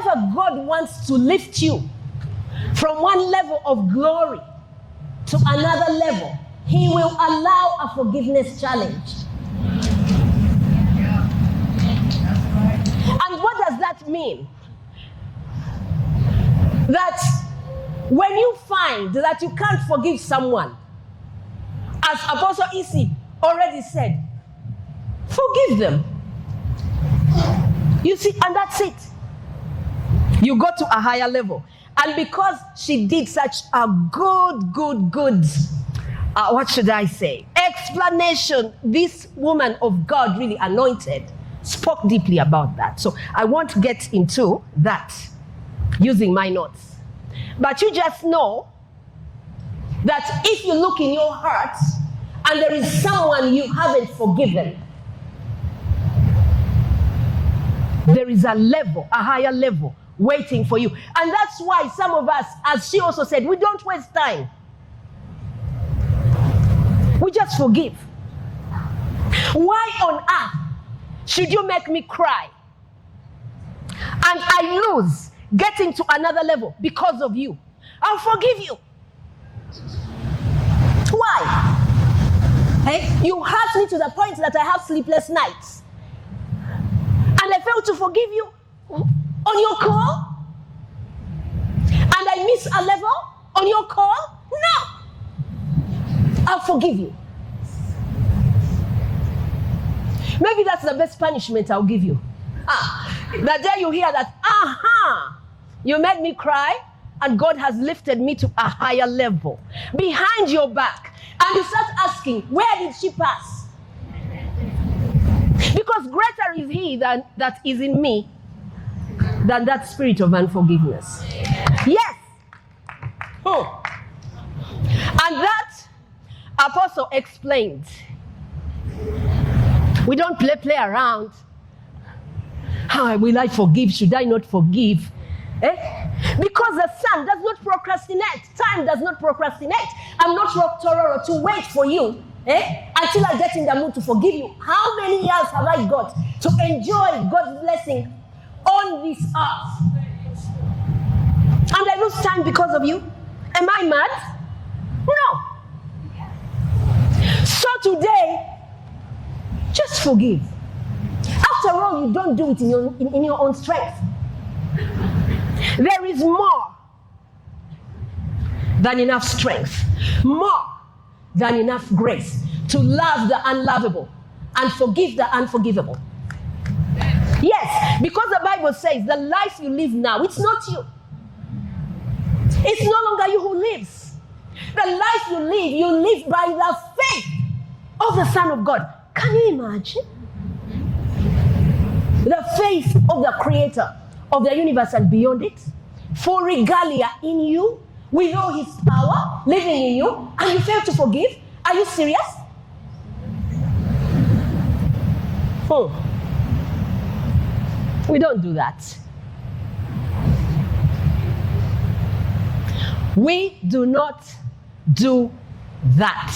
whenever God wants to lift you from one level of glory to another level, He will allow a forgiveness challenge. And what does that mean? That when you find that you can't forgive someone, as Apostle Isi already said, forgive them. You see, and that's it. You go to a higher level. And because she did such a good, what should I say, explanation, this woman of God, really anointed, spoke deeply about that. So I won't get into that using my notes. But you just know that if you look in your heart and there is someone you haven't forgiven, there is a level, a higher level waiting for you. And that's why some of us, as she also said, we don't waste time. We just forgive. Why on earth should you make me cry and I lose getting to another level because of you? I'll forgive you. Why? Hey, you hurt me to the point that I have sleepless nights. And I fail to forgive you on your call? And I miss a level on your call? No. I'll forgive you. Maybe that's the best punishment I'll give you. The day you hear that, you made me cry and God has lifted me to a higher level behind your back. And you start asking, where did she pass? Because greater is He that is in me than that spirit of unforgiveness. Yes. And that apostle explained. We don't play around. How will I forgive? Should I not forgive? Because the sun does not procrastinate. Time does not procrastinate. I'm not Tororo to wait for you until I get in the mood to forgive you. How many years have I got to enjoy God's blessing on this earth? And I lose time because of you? Am I mad? No. So today, just forgive. After all, you don't do it in your own strength. There is more than enough strength, more than enough grace to love the unlovable and forgive the unforgivable. Yes, because the Bible says the life you live now, it's not you. It's no longer you who lives. The life you live by the faith of the Son of God. Can you imagine? The faith of the Creator of the universe and beyond it, for regalia in you, with all His power living in you, and you fail to forgive? Are you serious? We don't do that. We do not do that.